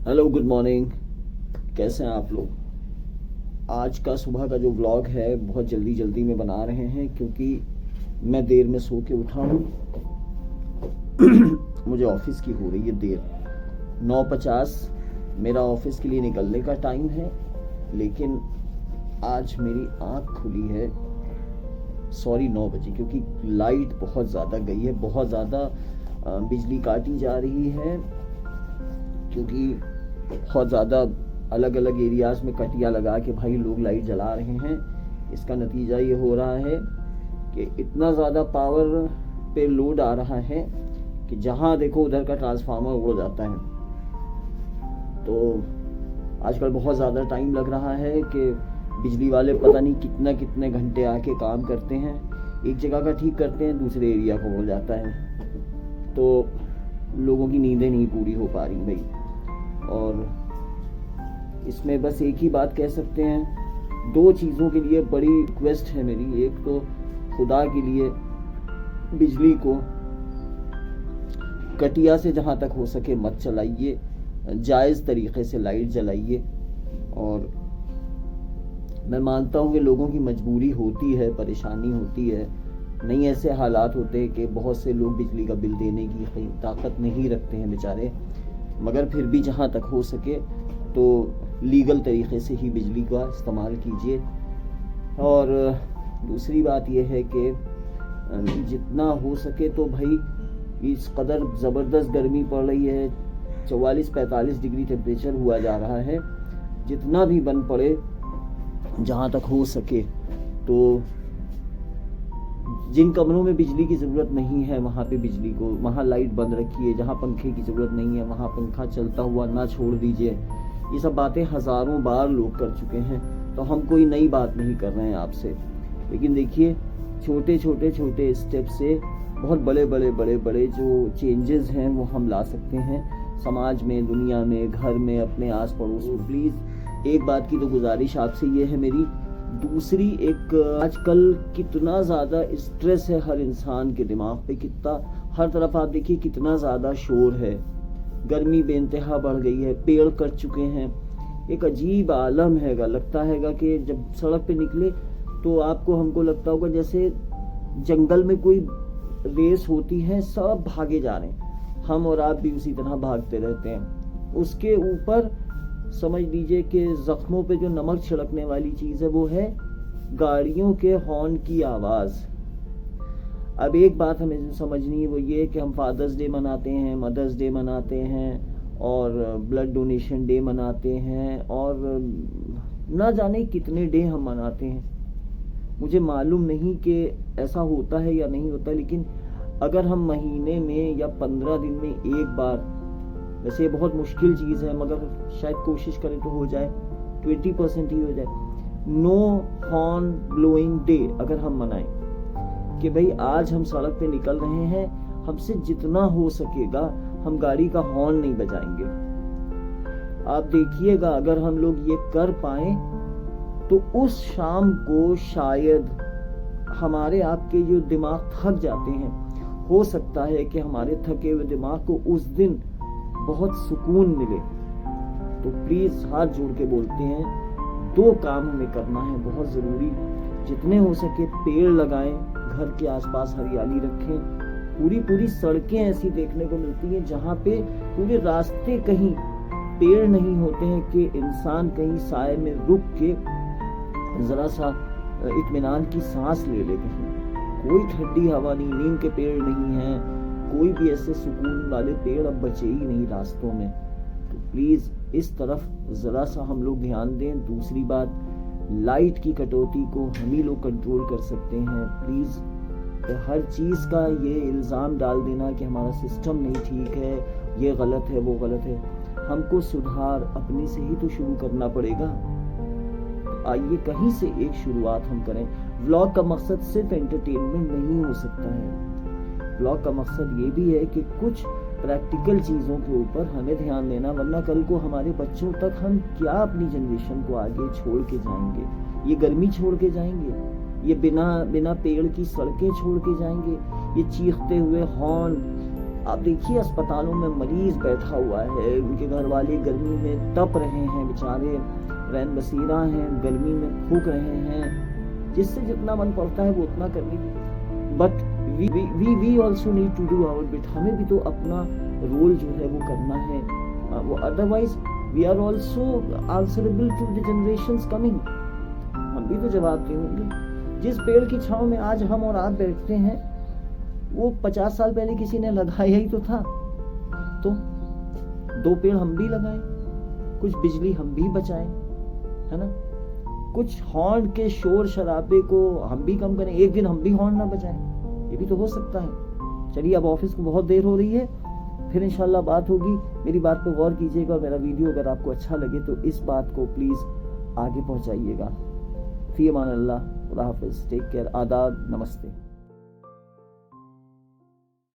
Hello, good morning. कैसे हैं आप लोग? आज का सुबह का जो व्लॉग है बहुत जल्दी जल्दी में बना रहे हैं क्योंकि मैं देर में सो के उठा हूँ। मुझे ऑफिस की हो रही है देर। 9:50 मेरा ऑफिस के लिए निकलने का टाइम है, लेकिन आज मेरी आँख खुली है 9 बजे, क्योंकि लाइट बहुत ज़्यादा गई है, बहुत ज़्यादा बिजली काटी जा रही है, क्योंकि बहुत ज़्यादा अलग अलग एरियाज में कटिया लगा के भाई लोग लाइट जला रहे हैं। इसका नतीजा ये हो रहा है कि इतना ज़्यादा पावर पे लोड आ रहा है कि जहाँ देखो उधर का ट्रांसफार्मर उड़ जाता है। तो आजकल बहुत ज़्यादा टाइम लग रहा है कि बिजली वाले पता नहीं कितना कितने घंटे आके काम करते हैं, एक जगह का ठीक करते हैं, दूसरे एरिया को हो जाता है। तो लोगों की नींदें नहीं पूरी हो पा रही भाई। और इसमें बस एक ही बात कह सकते हैं, दो चीज़ों के लिए बड़ी रिक्वेस्ट है मेरी। एक तो खुदा के लिए बिजली को कटिया से जहाँ तक हो सके मत चलाइए, जायज़ तरीक़े से लाइट जलाइए। और मैं मानता हूँ कि लोगों की मजबूरी होती है, परेशानी होती है, नहीं ऐसे हालात होते कि बहुत से लोग बिजली का बिल देने की ताकत नहीं रखते हैं बेचारे, मगर फिर भी जहाँ तक हो सके तो लीगल तरीक़े से ही बिजली का इस्तेमाल कीजिए। और दूसरी बात यह है कि जितना हो सके तो भाई इस कदर ज़बरदस्त गर्मी पड़ रही है, 44-45 डिग्री टेम्परेचर हुआ जा रहा है, जितना भी बन पड़े जहाँ तक हो सके तो जिन कमरों में बिजली की ज़रूरत नहीं है वहाँ पे बिजली को, वहाँ लाइट बंद रखिए। जहाँ पंखे की ज़रूरत नहीं है वहाँ पंखा चलता हुआ ना छोड़ दीजिए। ये सब बातें हज़ारों बार लोग कर चुके हैं, तो हम कोई नई बात नहीं कर रहे हैं आपसे। लेकिन देखिए, छोटे छोटे स्टेप से बहुत बड़े जो चेंजेस हैं वो हम ला सकते हैं समाज में, दुनिया में, घर में, अपने आस पड़ोस में। प्लीज़ एक बात की तो गुजारिश आपसे ये है मेरी। दूसरी एक, आजकल कितना ज़्यादा स्ट्रेस है हर इंसान के दिमाग पे, कितना हर तरफ आप देखिए कितना ज़्यादा शोर है, गर्मी बेइंतहा बढ़ गई है, पेड़ कट चुके हैं, एक अजीब आलम हैगा। लगता हैगा कि जब सड़क पे निकले तो आपको हमको लगता होगा जैसे जंगल में कोई रेस होती है, सब भागे जा रहे हैं, हम और आप भी उसी तरह भागते रहते हैं। उसके ऊपर समझ लीजिए कि ज़ख्मों पे जो नमक छिड़कने वाली चीज़ है वो है गाड़ियों के हॉर्न की आवाज़। अब एक बात हमें समझनी है, वो ये कि हम फादर्स डे मनाते हैं, मदर्स डे मनाते हैं और ब्लड डोनेशन डे मनाते हैं और ना जाने कितने डे हम मनाते हैं। मुझे मालूम नहीं कि ऐसा होता है या नहीं होता, लेकिन अगर हम महीने में या 15 दिन में एक बार, वैसे ये बहुत मुश्किल चीज़ है मगर शायद कोशिश करें तो हो जाए, 20% ही हो जाए, नो हॉर्न ब्लोइंग डे अगर हम मनाएं कि भाई आज हम सड़क पे निकल रहे हैं, हमसे जितना हो सकेगा हम गाड़ी का हॉर्न नहीं बजाएंगे। आप देखिएगा अगर हम लोग ये कर पाए तो उस शाम को शायद हमारे आपके जो दिमाग थक जाते हैं, हो सकता है कि हमारे थके हुए दिमाग को उस दिन बहुत सुकून मिले। तो प्लीज़ हाथ जोड़ के बोलते हैं, दो काम हमें करना है बहुत ज़रूरी। जितने हो सके पेड़ लगाएं, घर के आसपास हरियाली रखें। पूरी सड़कें ऐसी देखने को मिलती हैं जहाँ पे पूरे रास्ते कहीं पेड़ नहीं होते हैं कि इंसान कहीं साए में रुक के ज़रा सा इत्मीनान की सांस ले ले। कहीं कोई ठंडी हवा नहीं, नीम के पेड़ नहीं हैं, कोई भी ऐसे सुकून वाले पेड़ अब बचे ही नहीं रास्तों में। तो प्लीज़ इस तरफ ज़रा सा हम लोग ध्यान दें। दूसरी बात, लाइट की कटौती को हम ही लोग कंट्रोल कर सकते हैं। प्लीज़ हर चीज़ का ये इल्ज़ाम डाल देना कि हमारा सिस्टम नहीं ठीक है, ये गलत है, वो गलत है, हमको सुधार अपने से ही तो शुरू करना पड़ेगा। आइए कहीं से एक शुरुआत हम करें। व्लॉग का मकसद सिर्फ एंटरटेनमेंट नहीं हो सकता है। व्लॉग का मकसद ये भी है कि कुछ प्रैक्टिकल चीज़ों के ऊपर हमें ध्यान देना, वरना कल को हमारे बच्चों तक हम क्या अपनी जनरेशन को आगे छोड़ के जाएंगे। ये गर्मी छोड़ के जाएंगे, ये बिना पेड़ की सड़कें छोड़ के जाएंगे, ये चीखते हुए हॉर्न आप देखिए अस्पतालों में मरीज बैठा हुआ है, उनके घर वाले गर्मी में तप रहे हैं, बेचारे रैन बसेरा हैं, गर्मी में फूक रहे हैं, जिससे जितना मन पड़ता है वो उतना कर लीजिए। But we also need to do our bit, हमें भी तो अपना रोल जो है वो करना है, वो otherwise we are also answerable to the generations coming, हम भी तो जवाब देंगे। जिस पेड़ की छांव में आज हम और आप बैठते हैं वो 50 साल पहले किसी ने लगाया ही तो था, तो 2 पेड़ हम भी लगाएं, कुछ बिजली हम भी बचाएं, है ना, कुछ हॉर्न के शोर शराबे को हम भी कम करें, एक दिन हम भी हॉर्न ना बजाएं, ये भी तो हो सकता है। चलिए अब ऑफिस को बहुत देर हो रही है, फिर इंशाल्लाह बात होगी। मेरी बात पे गौर कीजिएगा, मेरा वीडियो अगर आपको अच्छा लगे तो इस बात को प्लीज आगे पहुंचाइएगा। फी अमान अल्लाह, खुदा हाफिज, टेक केयर, आदाब, नमस्ते।